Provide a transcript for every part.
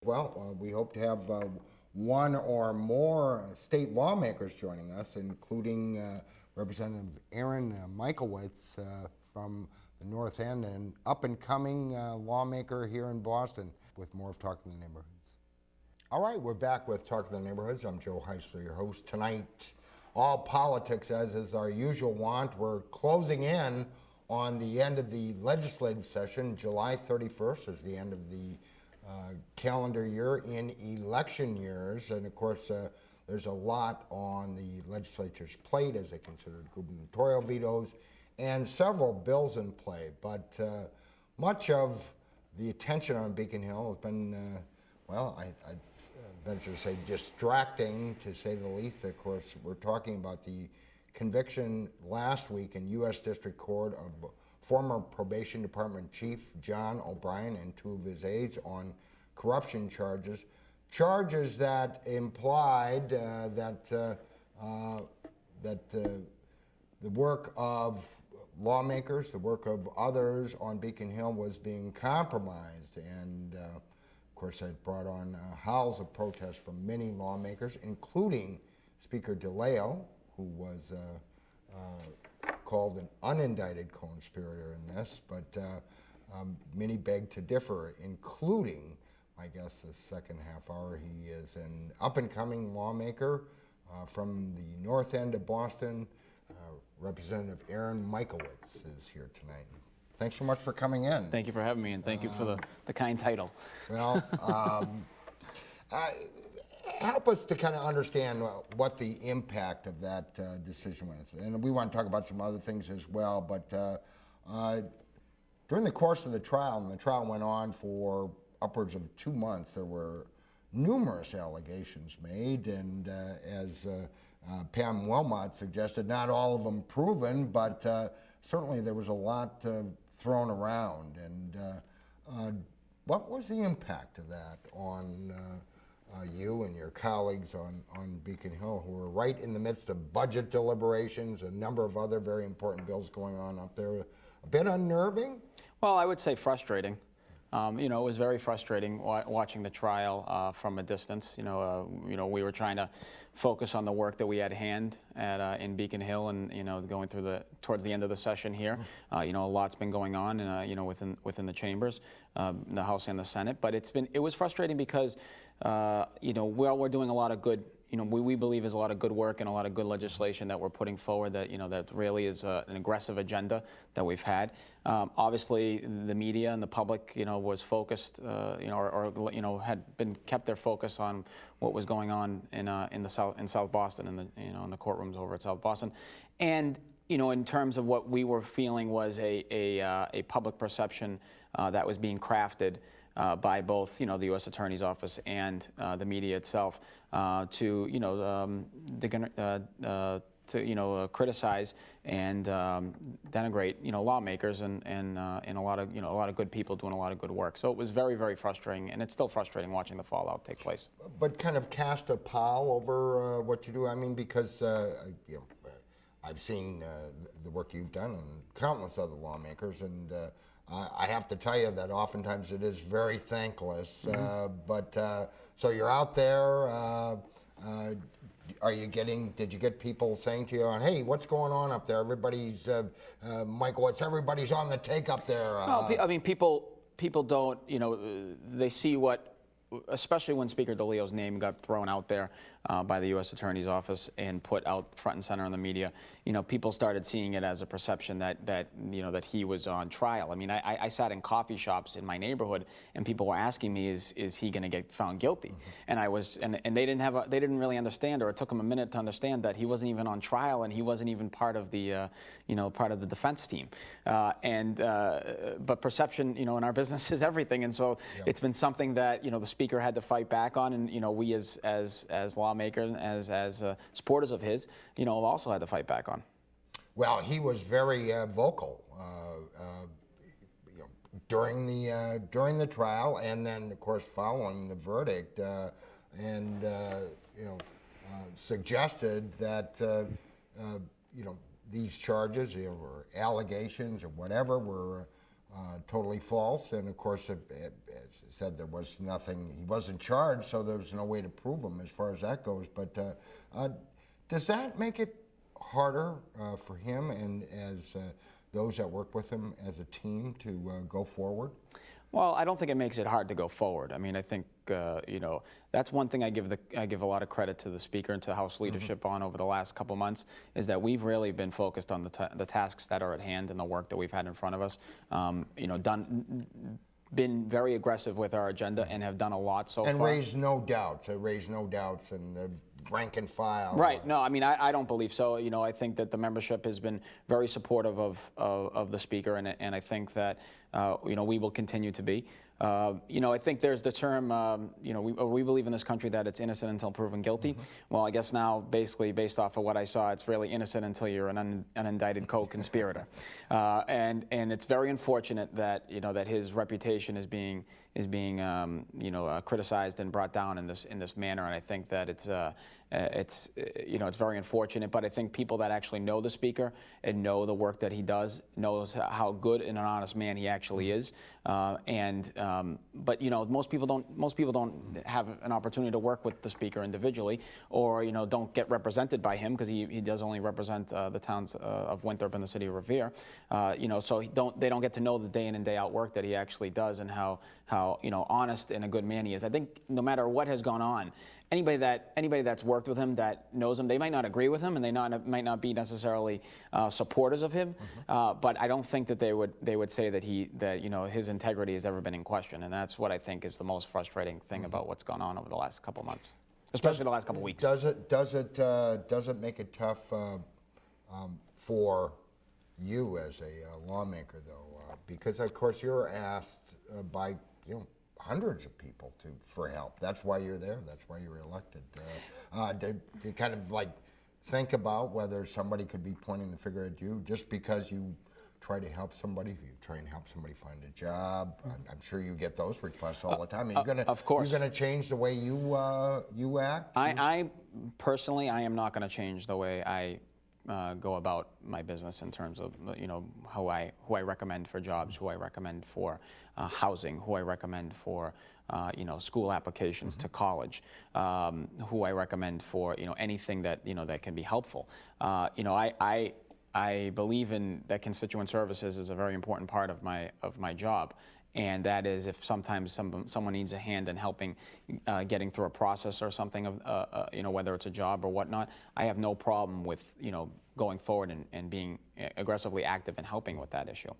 Well, we hope to have one or more state lawmakers joining us, including Representative Aaron Michlewitz from the North End, an up-and-coming lawmaker here in Boston, with more of Talk in the Neighborhoods. All right, we're back with Talk in the Neighborhoods. I'm Joe Heisler, your host. Tonight, all politics, as is our usual wont. We're closing in on the end of the legislative session. July 31st is the end of the calendar year in election years, and of course there's a lot on the legislature's plate as they consider gubernatorial vetoes and several bills in play, but much of the attention on Beacon Hill has been, well, I'd venture to say distracting, to say the least. Of course, we're talking about the conviction last week in U.S. District Court of former Probation Department Chief John O'Brien and two of his aides on corruption charges that implied that the work of lawmakers, the work of others on Beacon Hill was being compromised. And of course, it brought on howls of protest from many lawmakers, including Speaker DeLeo, who was called an unindicted co-conspirator in this, but many beg to differ, including, I guess, the second half hour. He is an up-and-coming lawmaker from the North End of Boston. Representative Aaron Michlewitz is here tonight. Thanks so much for coming in. Thank you for having me, and thank you for the kind title. Well, help us to kind of understand what the impact of that decision was. And we want to talk about some other things as well, but during the course of the trial, and the trial went on for upwards of 2 months, there were numerous allegations made, and as Pam Wilmot suggested, not all of them proven, but certainly there was a lot thrown around. And what was the impact of that on you and your colleagues on Beacon Hill, who were right in the midst of budget deliberations, a number of other very important bills going on up there? A bit unnerving? Well, I would say frustrating. It was very frustrating watching the trial from a distance. We were trying to focus on the work that we had hand at in Beacon Hill, and going through towards the end of the session here. A lot's been going on, within the chambers, the House and the Senate. But it was frustrating because we're doing a lot of good. We believe there's a lot of good work and a lot of good legislation that we're putting forward that that really is an aggressive agenda that we've had. Obviously, the media and the public, was focused, had been kept their focus on what was going on in South Boston, in the courtrooms over at South Boston, and in terms of what we were feeling was a public perception that was being crafted by both, the U.S. Attorney's Office and the media itself to criticize and denigrate, lawmakers and a lot of good people doing a lot of good work. So it was very, very frustrating, and it's still frustrating watching the fallout take place. But kind of cast a pall over what you do. I mean, because I've seen the work you've done and countless other lawmakers, and I have to tell you that oftentimes it is very thankless. But so you're out there. Did you get people saying to you, hey, what's going on up there? Everybody's, Michlewitz, everybody's on the take up there. No, I mean, people don't, they see what, especially when Speaker DeLeo's name got thrown out there by the U.S. Attorney's Office and put out front and center in the media, people started seeing it as a perception that he was on trial. I mean, I sat in coffee shops in my neighborhood, and people were asking me, is he going to get found guilty? And I was, and they didn't really understand, or it took them a minute to understand that he wasn't even on trial, and he wasn't even part of the, part of the defense team. But perception, in our business is everything, and so it's been something that the Speaker had to fight back on, and we as lawmakers, as supporters of his, also had to fight back on. Well, he was very vocal during the trial, and then of course following the verdict, and suggested that these charges, or allegations or whatever, were totally false. And of course, as I said, there was nothing, he wasn't charged, so there was no way to prove him as far as that goes. But does that make it harder for him and as those that work with him as a team to go forward? Well, I don't think it makes it hard to go forward. I mean, I think that's one thing I give a lot of credit to the Speaker and to House leadership on over the last couple months, is that we've really been focused on the tasks that are at hand and the work that we've had in front of us. Been very aggressive with our agenda and have done a lot so far. And raised no doubts in the rank and file. Right. No, I mean, I don't believe so. I think that the membership has been very supportive of the Speaker, and I think that we will continue to be. I think there's the term, we believe in this country that it's innocent until proven guilty. Well, I guess now, basically, based off of what I saw, it's really innocent until you're an unindicted co-conspirator. And it's very unfortunate that, that his reputation is being criticized and brought down in this manner. And I think that it's very unfortunate. But I think people that actually know the Speaker and know the work that he does, knows how good and an honest man he actually is. But most people don't have an opportunity to work with the Speaker individually, or don't get represented by him, because he does only represent the towns of Winthrop and the city of Revere. So they don't get to know the day in and day out work that he actually does, and how honest and a good man he is. I think no matter what has gone on, anybody that's worked with him, that knows him, they might not agree with him, and they might not be necessarily supporters of him, but I don't think that they would say that his integrity has ever been in question, and that's what I think is the most frustrating thing about what's gone on over the last couple months, especially the last couple weeks. Does it make it tough for you as a lawmaker, though? Because of course you're asked by hundreds of people for help. That's why you're there. That's why you're elected. To kind of like think about whether somebody could be pointing the finger at you just because you try to help somebody. If you try and help somebody find a job, I'm sure you get those requests all the time. Of course. You're going to change the way you act? I personally, I am not going to change the way I go about my business in terms of who I recommend for jobs, who I recommend for housing, who I recommend for school applications to college, who I recommend for anything that that can be helpful. I believe in that constituent services is a very important part of my job. And that is, if sometimes someone needs a hand in helping getting through a process or something, whether it's a job or whatnot, I have no problem with going forward and being aggressively active in helping with that issue.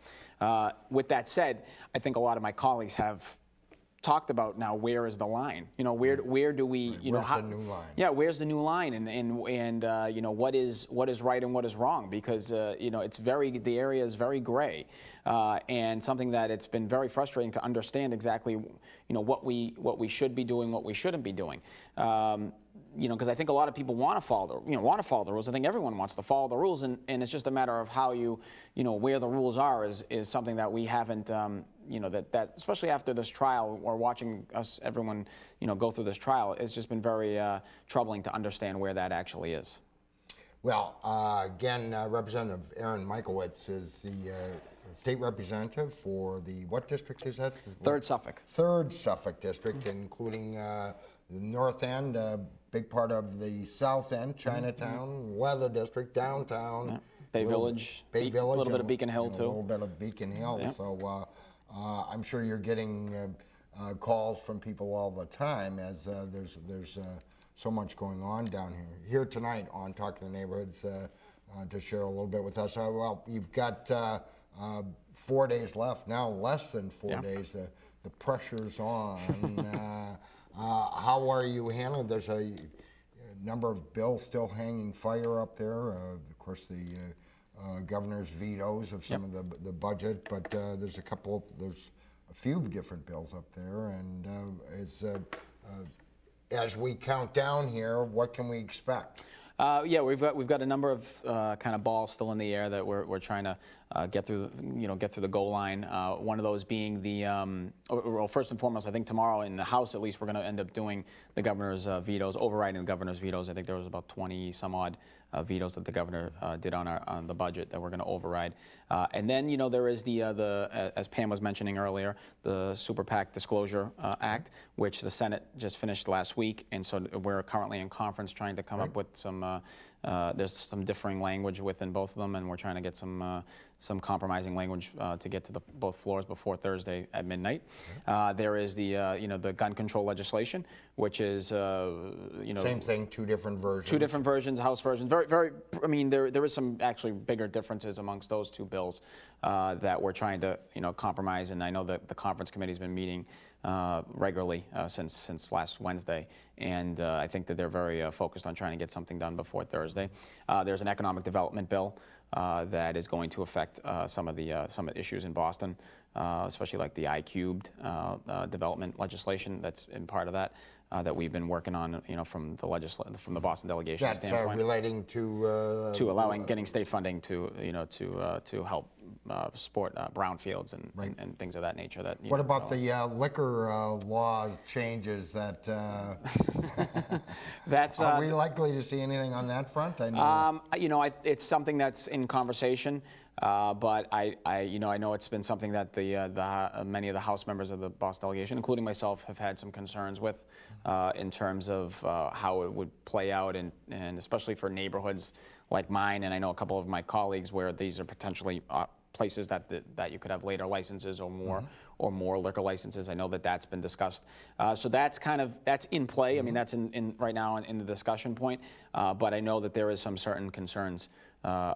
With that said, I think a lot of my colleagues have talked about now, where is the line? Where do we? Where's the new line? Yeah, where's the new line? And what is right and what is wrong? Because the area is very gray, and something that it's been very frustrating to understand exactly what we should be doing, what we shouldn't be doing. Because I think a lot of people want to follow the rules. I think everyone wants to follow the rules, and it's just a matter of how where the rules are is something that we haven't. That especially after this trial, or watching everyone go through this trial, it's just been very troubling to understand where that actually is. Well, again, Representative Aaron Michlewitz is the state representative for the, what district is that? Third Suffolk. Third Suffolk district, including the North End, big part of the South End, Chinatown, Weather District, downtown. Yeah. Bay Village, a little bit of Beacon Hill too. A little bit of Beacon Hill. Yeah. So I'm sure you're getting calls from people all the time, as there's so much going on down here. Here tonight on Talk to the Neighborhoods to share a little bit with us. Well, you've got 4 days left now, less than 4 days. The pressure's on. How are you handling? There's a number of bills still hanging fire up there. Of course, the governor's vetoes of some of the budget, but there's a few different bills up there. And as we count down here, what can we expect? We've got a number of kind of balls still in the air that we're trying to get through the goal line. One of those being well, first and foremost, I think tomorrow in the House, at least, we're going to end up doing the governor's vetoes, overriding the governor's vetoes. I think there was about 20 some odd vetoes that the governor did on the budget that we're going to override. And then, there is as Pam was mentioning earlier, the Super PAC Disclosure Act, which the Senate just finished last week, and so we're currently in conference trying to come up with some. There's some differing language within both of them, and we're trying to get some compromising language to get to both floors before Thursday at midnight. There is the gun control legislation, which is same thing, two different versions. Two different versions, House versions. Very. I mean, there is some actually bigger differences amongst those two bills that we're trying to compromise, and I know that the conference committee's been meeting regularly since last Wednesday, and I think that they're very focused on trying to get something done before Thursday. There's an economic development bill that is going to affect some of the issues in Boston, especially like the I-cubed development legislation that's in part of that. That we've been working on, from the Boston delegation standpoint. That's relating to allowing getting state funding to help support brownfields and things of that nature. What about the liquor law changes that? Are we likely to see anything on that front? I know. It's something that's in conversation. But I know it's been something that many of the House members of the Boston delegation, including myself, have had some concerns with in terms of how it would play out, and especially for neighborhoods like mine, and I know a couple of my colleagues where these are potentially places that you could have later licenses or more liquor licenses. I know that's been discussed. So that's in play. I mean, that's in right now in the discussion point. But I know that there is some certain concerns.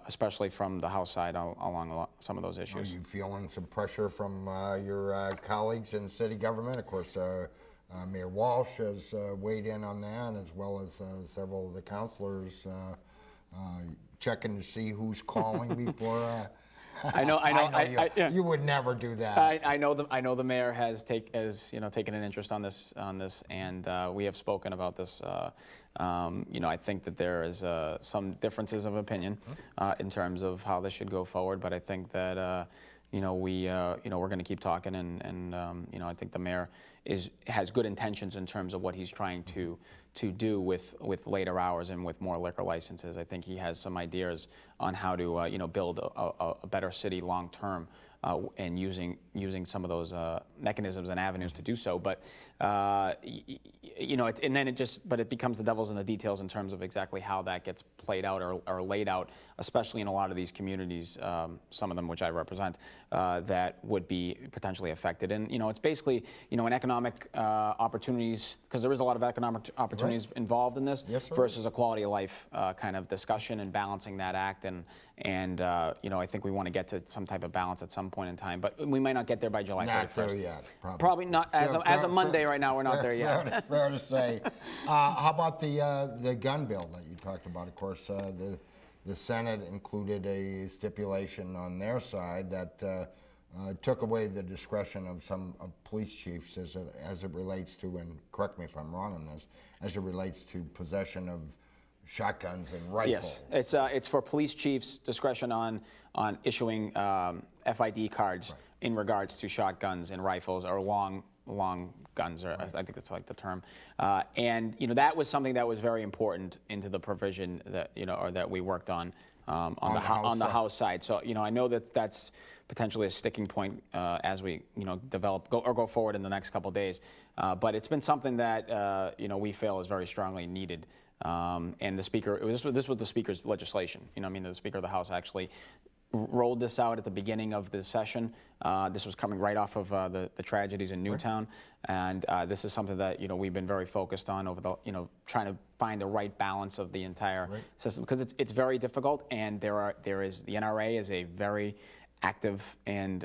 Especially from the House side along some of those issues. Are you feeling some pressure from your colleagues in city government? Of course, Mayor Walsh has weighed in on that, as well as several of the councilors checking to see who's calling before. I know. You would never do that. I know the mayor has taken an interest on this, and we have spoken about this. I think that there is some differences of opinion in terms of how this should go forward, but I think that we're going to keep talking, and I think the mayor has good intentions in terms of what he's trying to do with later hours and with more liquor licenses. I think he has some ideas on how to build a better city long term. And using some of those mechanisms and avenues to do so, but but it becomes the devil's in the details in terms of exactly how that gets played out or laid out, especially in a lot of these communities, some of them which I represent, that would be potentially affected. And it's basically an economic opportunities, because there is a lot of economic opportunities involved in this, versus a quality of life kind of discussion and balancing that act. And I think we want to get to some type of balance at some point in time, but we might not get there by July 31st. Not there yet. Probably not. As of Monday right now, we're not there yet. Fair to say. How about the gun bill that you talked about? Of course, the Senate included a stipulation on their side that took away the discretion of some police chiefs as it relates to, and correct me if I'm wrong on this, as it relates to possession of shotguns and rifles. Yes, it's for police chiefs' discretion on issuing FID cards in regards to shotguns and rifles, or long guns, or I think that's like the term. And that was something that was very important into the provision that or that we worked on the House side. So I know that that's potentially a sticking point as we go forward in the next couple of days. But it's been something that we feel is very strongly needed. And the speaker, this was the speaker's legislation. The Speaker of the House actually rolled this out at the beginning of the session. This was coming right off of the tragedies in Newtown, and this is something that we've been very focused on over the trying to find the right balance of the entire system, because it's very difficult, and the NRA is a very active and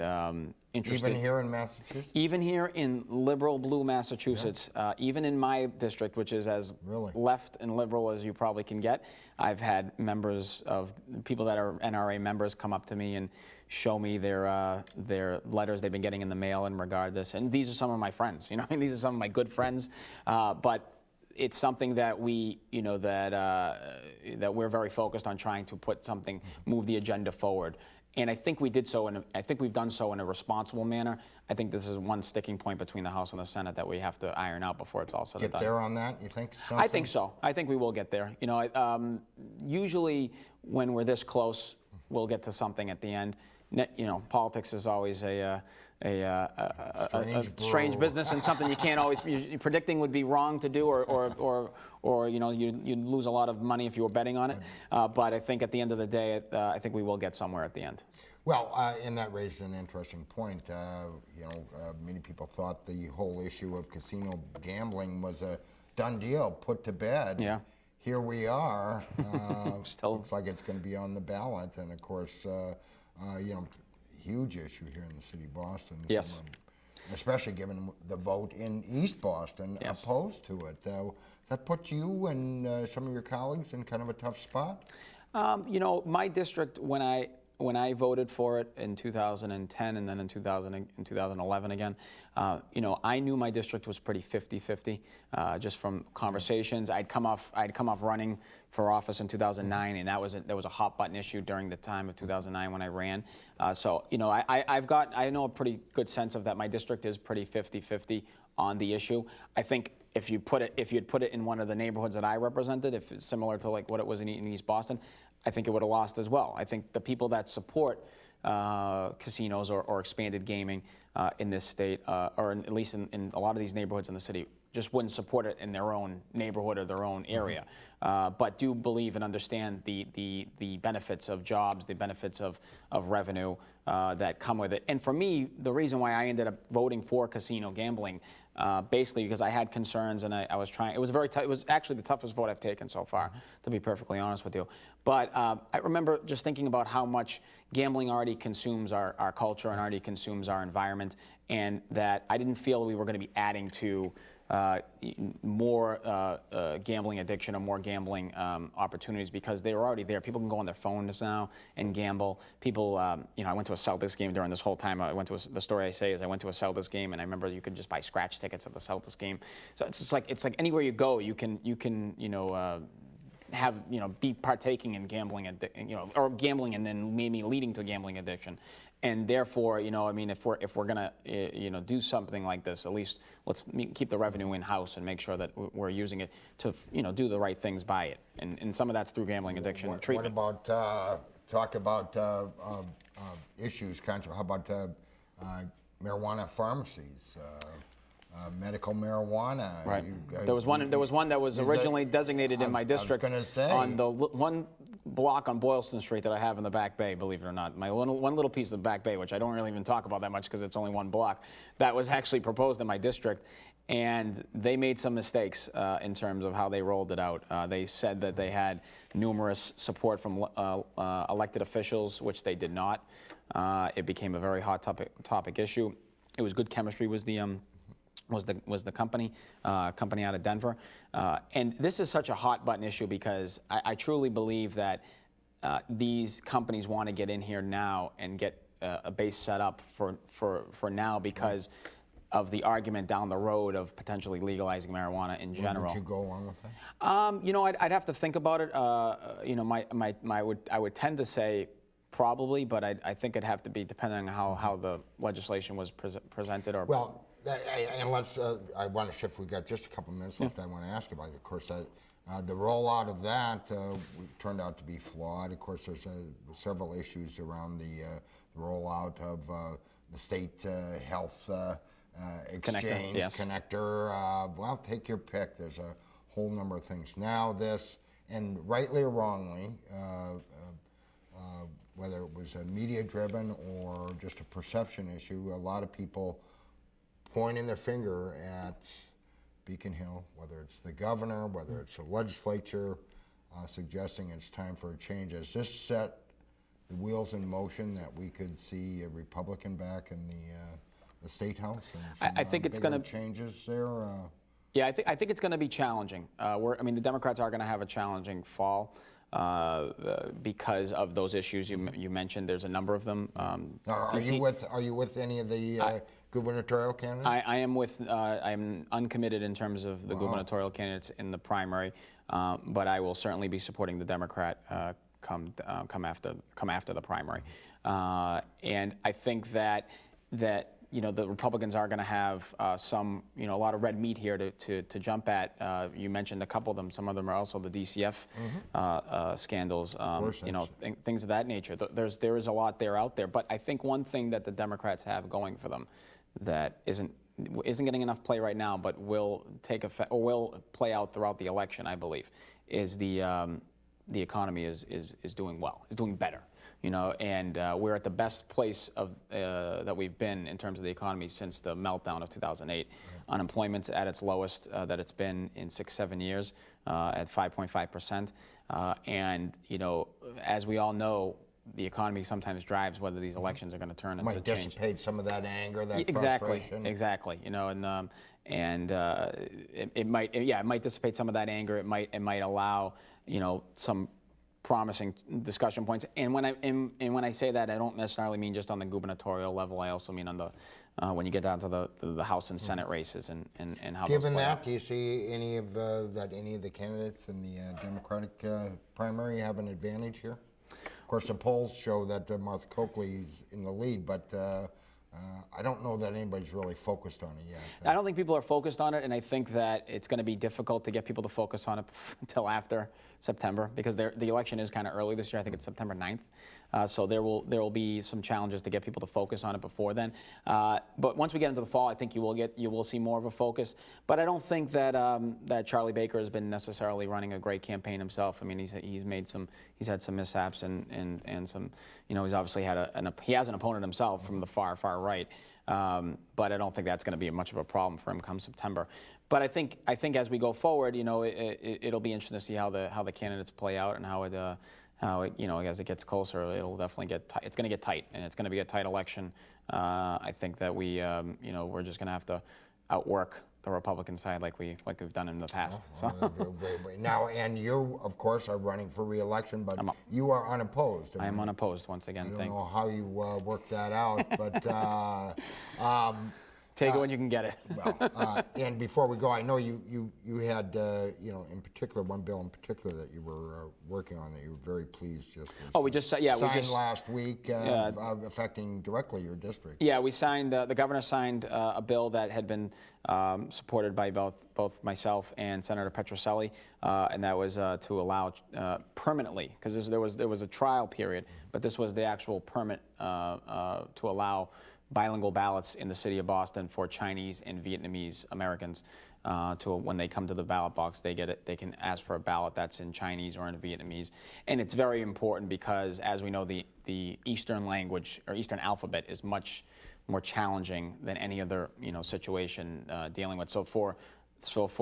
interesting. Even here in Massachusetts? Even here in liberal blue Massachusetts, even in my district, which is as left and liberal as you probably can get, I've had people that are NRA members come up to me and show me their letters they've been getting in the mail in regard to this. And these are some of my friends, these are some of my good friends. But it's something that we, that we're very focused on trying to move the agenda forward. And I think we did so, I think we've done so in a responsible manner. I think this is one sticking point between the House and the Senate that we have to iron out before it's all said and done. Get there on that, you think? Something? I think so. I think we will get there. You know, usually when we're this close, we'll get to something at the end. You know, politics is always a strange business, and something you can't always. Predicting would be wrong to do, or you know, you'd lose a lot of money if you were betting on it. But I think at the end of the day, I think we will get somewhere at the end. Well, and that raised an interesting point. You know, many people thought the whole issue of casino gambling was a done deal, put to bed. Yeah. Here we are. Still looks like it's going to be on the ballot, and of course, you know, huge issue here in the city of Boston. Yes. Especially given the vote in East Boston yes. opposed to it. Does that put you and some of your colleagues in kind of a tough spot? You know, my district, when I voted for it in 2010 and then in 2011 again, you know, I knew my district was pretty 50-50 just from conversations. I'd come off running for office in 2009, and that was a hot button issue during the time of 2009 when I ran. So, you know, I know a pretty good sense of that. My district is pretty 50-50 on the issue. I think if you'd put it in one of the neighborhoods that I represented, if it's similar to like what it was in East Boston, I think it would have lost as well. I think the people that support casinos or expanded gaming in this state, or at least in a lot of these neighborhoods in the city, just wouldn't support it in their own neighborhood or their own area, but do believe and understand the benefits of jobs, the benefits of revenue that come with it. And for me, the reason why I ended up voting for casino gambling, basically because I had concerns and I was trying. It was very tough. It was actually the toughest vote I've taken so far, to be perfectly honest with you. But I remember just thinking about how much gambling already consumes our culture and already consumes our environment, and that I didn't feel we were going to be adding to more gambling addiction or more gambling opportunities, because they were already there. People can go on their phones now and gamble. People, you know, I went to a Celtics game during this whole time. I went to the story I say is I went to a Celtics game, and I remember you could just buy scratch tickets at the Celtics game. So it's like anywhere you go, you can you know. Be partaking in gambling, you know, or gambling and then maybe leading to gambling addiction, and therefore, you know, I mean, if we're gonna, you know, do something like this, at least let's keep the revenue in house and make sure that we're using it to, you know, do the right things by it, and some of that's through gambling addiction treatment. What about talk about issues? How about marijuana pharmacies? Medical marijuana. Right. There was one that was originally designated in my district on the one block on Boylston Street that I have in the Back Bay, believe it or not. My one little piece of Back Bay, which I don't really even talk about that much because it's only one block, that was actually proposed in my district. And they made some mistakes in terms of how they rolled it out. They said that they had numerous support from elected officials, which they did not. It became a very hot topic issue. It was Good Chemistry was the company out of Denver, and this is such a hot button issue because I truly believe that these companies want to get in here now and get a base set up for now because of the argument down the road of potentially legalizing marijuana in general. Would you go along with that? You know, I'd have to think about it. You know, I would tend to say probably, but I think it'd have to be depending on how the legislation was presented or. Well. And let's, I want to shift, we've got just a couple minutes left. I want to ask about it. Of course, the rollout of that turned out to be flawed. Of course, there's several issues around the rollout of the state health exchange connector. Well, take your pick. There's a whole number of things. Now this, and rightly or wrongly, whether it was media-driven or just a perception issue, a lot of people pointing their finger at Beacon Hill, whether it's the governor, whether it's the legislature, suggesting it's time for a change. Has this set the wheels in motion that we could see a Republican back in the State House? And some, I think it's going to changes there. Yeah, I think it's going to be challenging. I mean, the Democrats are going to have a challenging fall. Because of those issues you mentioned, there's a number of them. Are you with any of the gubernatorial candidates? I am with. I'm uncommitted in terms of the gubernatorial candidates in the primary, but I will certainly be supporting the Democrat come after the primary. And I think that the Republicans are going to have a lot of red meat here to jump at. You mentioned a couple of them. Some of them are also the DCF scandals, things of that nature. There is a lot there out there. But I think one thing that the Democrats have going for them that isn't getting enough play right now, but will take effect or will play out throughout the election, I believe, is the economy is doing well, is doing better. And we're at the best place that we've been in terms of the economy since the meltdown of 2008. Unemployment's at its lowest that it's been in 6-7 years, at 5.5%. And as we all know, the economy sometimes drives whether these elections are going to turn into change. Might dissipate some of that anger, that frustration. Exactly. It might dissipate some of that anger. It might allow some promising discussion points. And when I say that, I don't necessarily mean just on the gubernatorial level. I also mean on the when you get down to the House and Senate races and how. Given that, do you see any of the candidates in the Democratic primary have an advantage here? Of course, the polls show that Martha Coakley's in the lead, but I don't know that anybody's really focused on it yet. I don't think people are focused on it, and I think that it's going to be difficult to get people to focus on it until after September, because the election is kind of early this year. I think it's September 9th. So there will be some challenges to get people to focus on it before then. But once we get into the fall, I think you will see more of a focus. But I don't think that Charlie Baker has been necessarily running a great campaign himself. I mean, he's had some mishaps and some, he's obviously had he has an opponent himself from the far right. But I don't think that's going to be much of a problem for him come September. But I think as we go forward, it'll be interesting to see how the candidates play out and how it as it gets closer, it'll definitely get tight. It's going to get tight, and it's going to be a tight election. I think that we're just going to have to outwork the Republican side like we've done in the past. Now, and you, of course, are running for re-election, but you are unopposed. I am unopposed once again. I don't know how you work that out, but take it when you can get it. Well, and before we go, I know you had in particular one bill in particular that you were working on that you were very pleased signed last week, affecting directly your district. Yeah, we signed. The governor signed a bill that had been supported by both myself and Senator Petrocelli, and that was to allow permanently, because there was a trial period, but this was the actual permit to allow bilingual ballots in the city of Boston for Chinese and Vietnamese Americans. When they come to the ballot box, they can ask for a ballot that's in Chinese or in Vietnamese. And it's very important because, as we know, the Eastern language or Eastern alphabet is much more challenging than any other situation dealing with. So for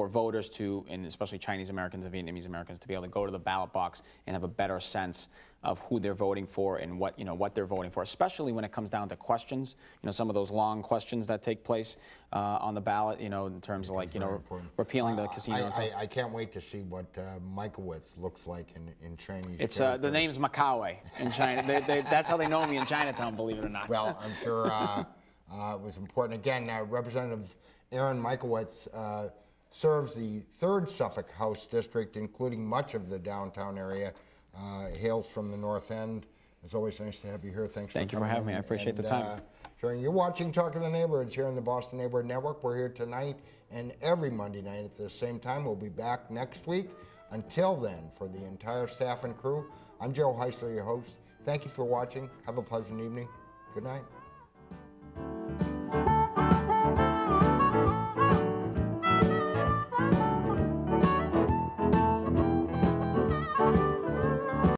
voters and especially Chinese Americans and Vietnamese Americans, to be able to go to the ballot box and have a better sense of who they're voting for and what they're voting for, especially when it comes down to questions. Some of those long questions that take place on the ballot. In terms of repealing the casino. I can't wait to see what Michlewitz looks like in Chinese. It's the name's Macaulay in China. That's how they know me in Chinatown, believe it or not. Well, I'm sure it was important. Again, Representative Aaron Michlewitz serves the 3rd Suffolk House District, including much of the downtown area. Hails from the North End. It's always nice to have you here. Thank you for having me. I appreciate the time. You're watching Talk of the Neighborhoods here on the Boston Neighborhood Network. We're here tonight and every Monday night at the same time. We'll be back next week. Until then, for the entire staff and crew, I'm Joe Heisler, your host. Thank you for watching. Have a pleasant evening. Good night.